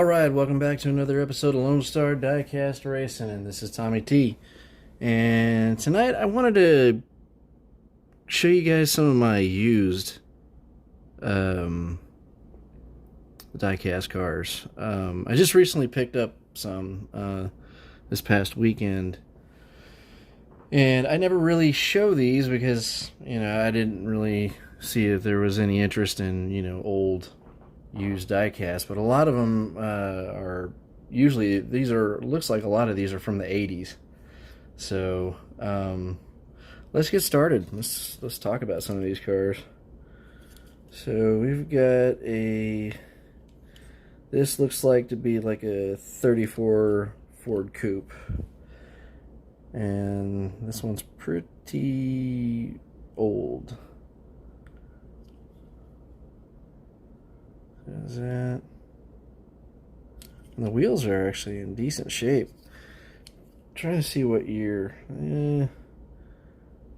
Alright, welcome back to another episode of Lone Star Diecast Racing, and this is Tommy T. And tonight I wanted to show you guys some of my used diecast cars. I just recently picked up some this past weekend, and I never really show these because, I didn't really see if there was any interest in, old used diecast, but a lot of them are usually, looks like a lot of these are from the 80s. So let's get started. Let's talk about some of these cars. So we've got this looks like to be like a 34 Ford Coupe, and this one's pretty old. Is that? And the wheels are actually in decent shape. I'm trying to see what year.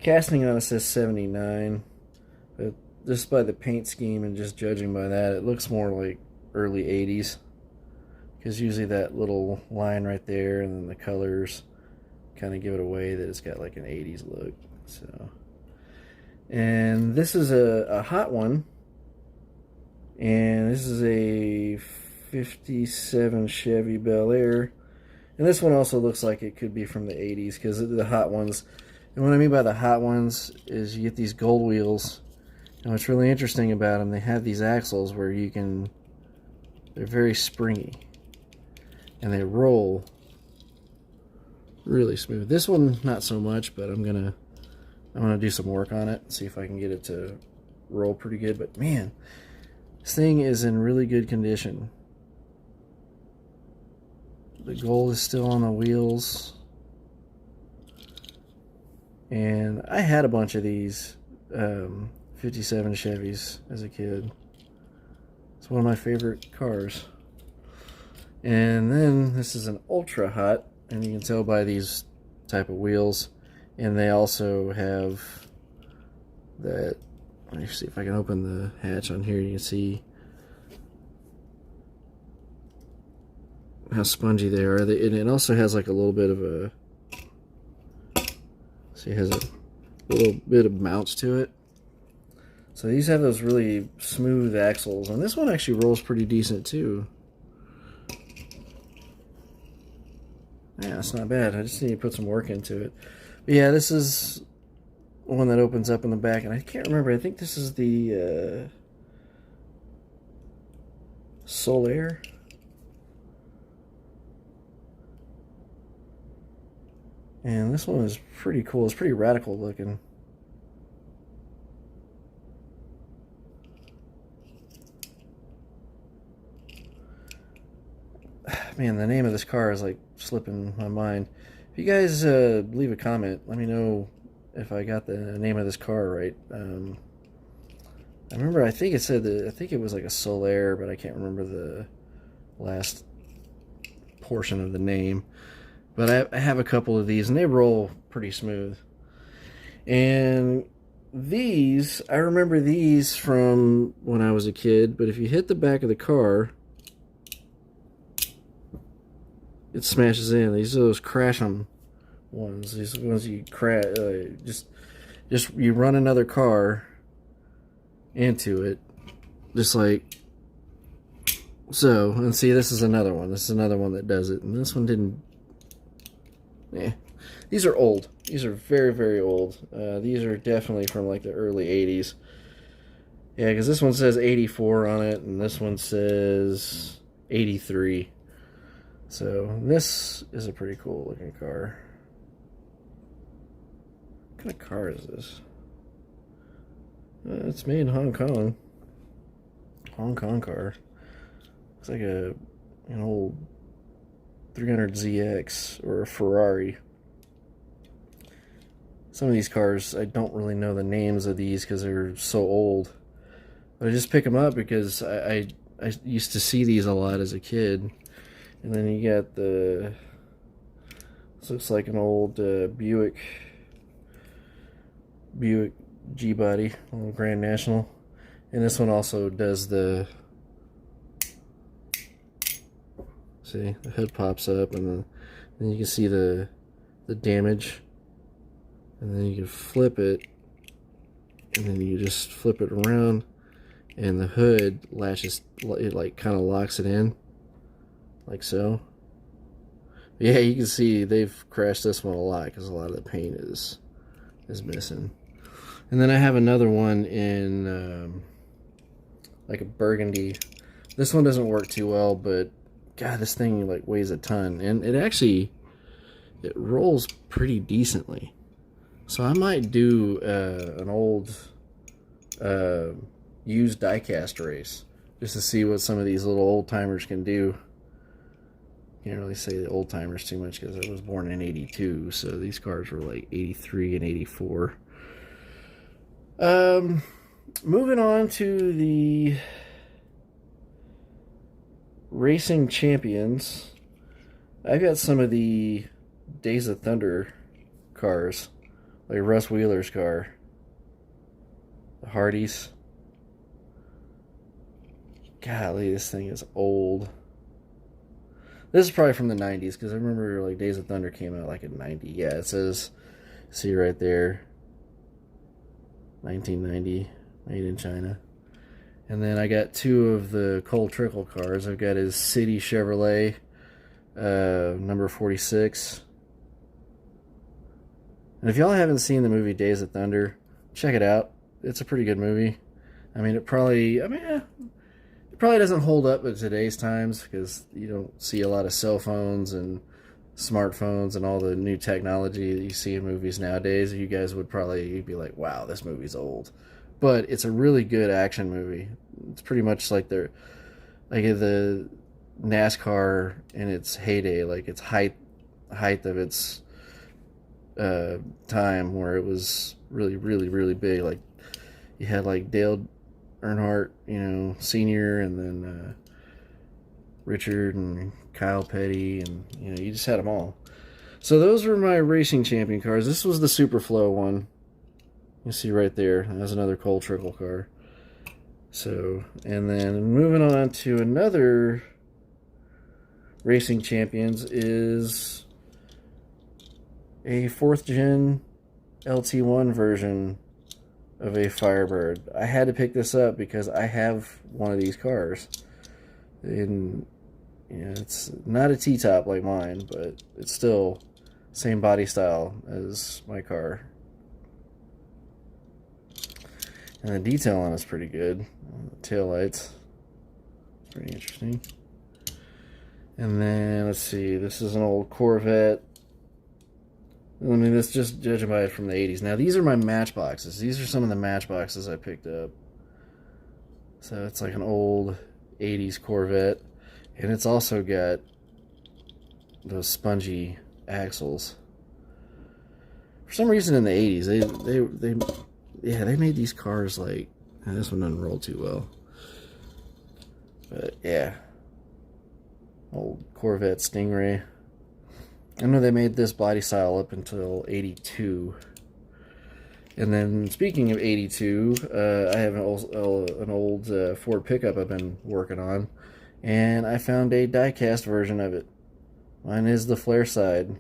Casting on it says 79, but just by the paint scheme and just judging by that, it looks more like early 80s. Because usually that little line right there and then the colors kind of give it away that it's got like an 80s look. So, and this is a hot one. And this is a 57 Chevy Bel Air. And this one also looks like it could be from the 80s because of the hot ones. And what I mean by the hot ones is you get these gold wheels. And what's really interesting about them, they have these axles where they're very springy. And they roll really smooth. This one, not so much, but I'm gonna do some work on it. See if I can get it to roll pretty good. But man, this thing is in really good condition. The gold is still on the wheels. And I had a bunch of these 57 Chevys as a kid. It's one of my favorite cars. And then this is an ultra hot, and you can tell by these type of wheels. And they also have that. Let me see if I can open the hatch on here. You can see how spongy they are. And it also has like a little bit of a, see, it has a little bit of bounce to it. So these have those really smooth axles, and this one actually rolls pretty decent too. Yeah, it's not bad. I just need to put some work into it. But yeah, this is one that opens up in the back, and I can't remember. I think this is the Solaire. And this one is pretty cool. It's pretty radical looking. Man, the name of this car is like slipping my mind. If you guys leave a comment, let me know if I got the name of this car right. I remember, I think it said that, I think it was like a Solaire, but I can't remember the last portion of the name. But I have a couple of these, and they roll pretty smooth. And these, I remember these from when I was a kid, but if you hit the back of the car, it smashes in. These are those crash 'em ones. These ones you crash, just you run another car into it, just like so. And see, this is another one. This is another one that does it, and this one didn't. Yeah, these are old. These are very, very old. These are definitely from like the early 80s. Yeah, because this one says 84 on it, and this one says 83. So this is a pretty cool looking car. What kind of car is this? It's made in Hong Kong. Hong Kong car. Looks like an old 300ZX or a Ferrari. Some of these cars, I don't really know the names of these because they're so old. But I just pick them up because I used to see these a lot as a kid. And then you got this looks like an old Buick G-body, old Grand National. And this one also does the See, the hood pops up, and then you can see the damage, and then you can flip it, and then you just flip it around, and the hood latches, it like kind of locks it in, like so. Yeah, you can see they've crashed this one a lot because a lot of the paint is missing. And then I have another one in like a burgundy. This one doesn't work too well, but God, this thing like weighs a ton, and it rolls pretty decently. So I might do an old used diecast race just to see what some of these little old timers can do. Can't really say the old timers too much because I was born in '82, so these cars were like '83 and '84. Moving on to the Racing Champions. I've got some of the Days of Thunder cars, like Russ Wheeler's car, the Hardys. Golly, this thing is old. This is probably from the 90s, because I remember like Days of Thunder came out like in 90. Yeah, it says, see right there, 1990, made in China. And then I got two of the Cole Trickle cars. I've got his City Chevrolet, number 46. And if y'all haven't seen the movie Days of Thunder, check it out. It's a pretty good movie. I mean, it probably doesn't hold up in today's times because you don't see a lot of cell phones and smartphones and all the new technology that you see in movies nowadays. You guys would probably be like, wow, this movie's old. But it's a really good action movie. It's pretty much like the NASCAR in its heyday, like its height of its time, where it was really, really, really big. Like you had like Dale Earnhardt, Senior, and then Richard and Kyle Petty, and you just had them all. So those were my Racing Champion cars. This was the Superflow one. You see right there. That's another Cole Trickle car. So, and then moving on to another Racing Champions is a 4th gen LT1 version of a Firebird. I had to pick this up because I have one of these cars. And it's not a T-top like mine, but it's still same body style as my car. And the detail on it's pretty good. The tail lights, it's pretty interesting. And then let's see, this is an old Corvette. I mean, this just judging by it from the 80s. Now, these are my Matchboxes. These are some of the Matchboxes I picked up. So it's like an old 80s Corvette. And it's also got those spongy axles. For some reason in the 80s, they made these cars like... this one doesn't roll too well. But, yeah. Old Corvette Stingray. I know they made this body style up until 82. And then, speaking of 82, I have an old Ford pickup I've been working on. And I found a diecast version of it. Mine is the flare side.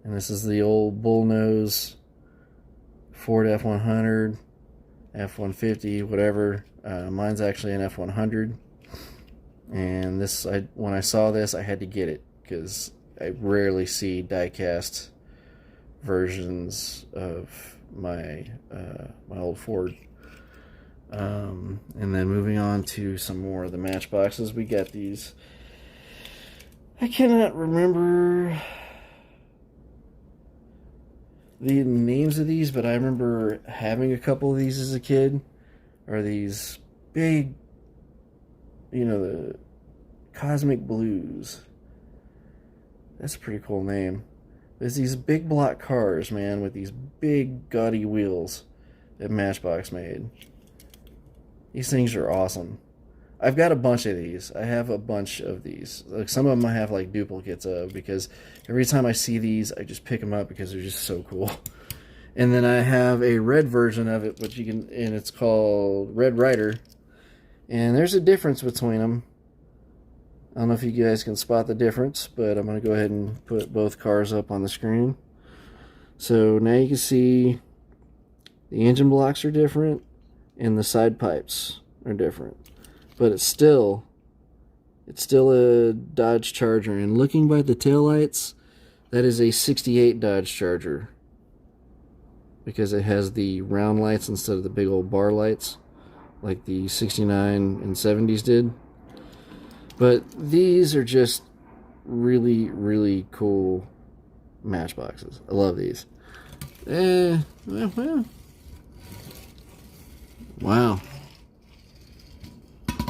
And this is the old bullnose Ford F100, F150, whatever. Mine's actually an F100. And this, when I saw this, I had to get it because I rarely see diecast versions of my my old Ford. And then moving on to some more of the Matchboxes, we got these. I cannot remember the names of these, but I remember having a couple of these as a kid. Are these big, the Cosmic Blues. That's a pretty cool name. There's these big block cars, man, with these big gaudy wheels that Matchbox made. These things are awesome. I've got a bunch of these. I have a bunch of these. Like some of them I have like duplicates of, because every time I see these, I just pick them up because they're just so cool. And then I have a red version of it, which and it's called Red Rider. And there's a difference between them. I don't know if you guys can spot the difference, but I'm going to go ahead and put both cars up on the screen. So now you can see the engine blocks are different and the side pipes are different. But it's still a Dodge Charger. And looking by the taillights, that is a 68 Dodge Charger, because it has the round lights instead of the big old bar lights like the 69 and 70s did. But these are just really, really cool matchboxes. I love these. Well. Wow.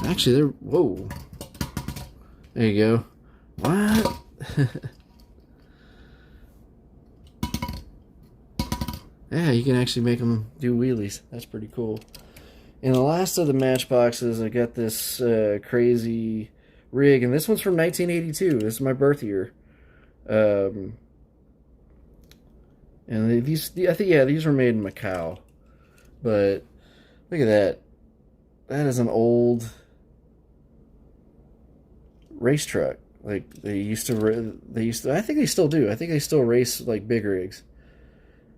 Actually, they're... Whoa. There you go. What? Yeah, you can actually make them do wheelies. That's pretty cool. In the last of the matchboxes, I got this crazy rig, and this one's from 1982. This is my birth year. And these, I think, yeah, these were made in Macau. But look at that. That is an old race truck. Like they used to, I think they still do. I think they still race like big rigs.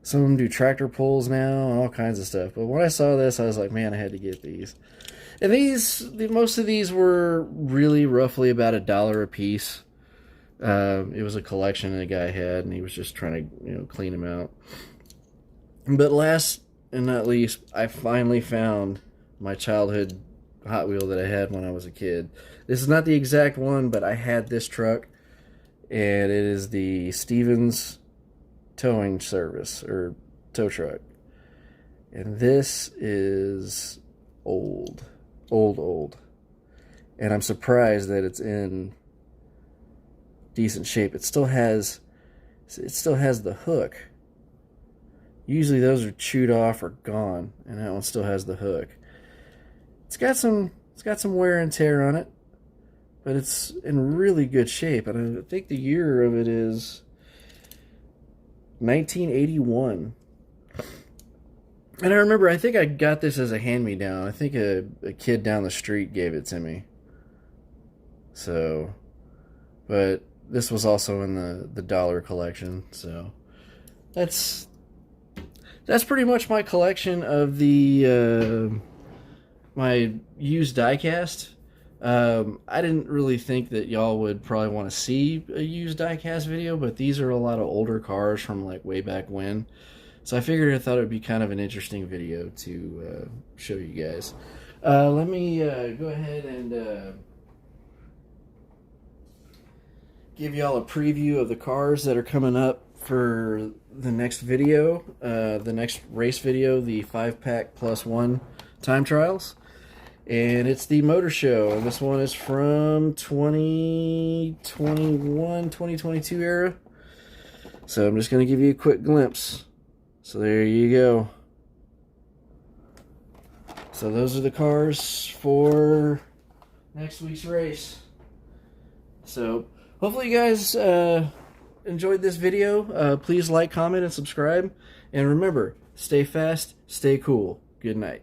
Some of them do tractor pulls now and all kinds of stuff. But when I saw this, I was like, man, I had to get these. And most of these were really roughly about $1 a piece. It was a collection a guy had, and he was just trying to, clean them out. But last and not least, I finally found my childhood Hot Wheel that I had when I was a kid. This is not the exact one, but I had this truck, and it is the Stevens towing service, or tow truck. And this is old. And I'm surprised that it's in decent shape. It still has the hook. Usually those are chewed off or gone, and that one still has the hook. It's got some wear and tear on it, but it's in really good shape. And I think the year of it is 1981. And I remember, I think I got this as a hand-me-down. I think a kid down the street gave it to me. So, but this was also in the dollar collection. So that's pretty much my collection of the my used diecast. I didn't really think that y'all would probably want to see a used diecast video, but these are a lot of older cars from like way back when. So I figured I thought it would be kind of an interesting video to show you guys. Let me go ahead and give y'all a preview of the cars that are coming up for the next video, the next race video, the 5-pack plus 1 time trials. And it's the Motor Show. And this one is from 2021, 2022 era. So I'm just going to give you a quick glimpse. So there you go. So those are the cars for next week's race. So hopefully you guys enjoyed this video. Please like, comment, and subscribe. And remember, stay fast, stay cool. Good night.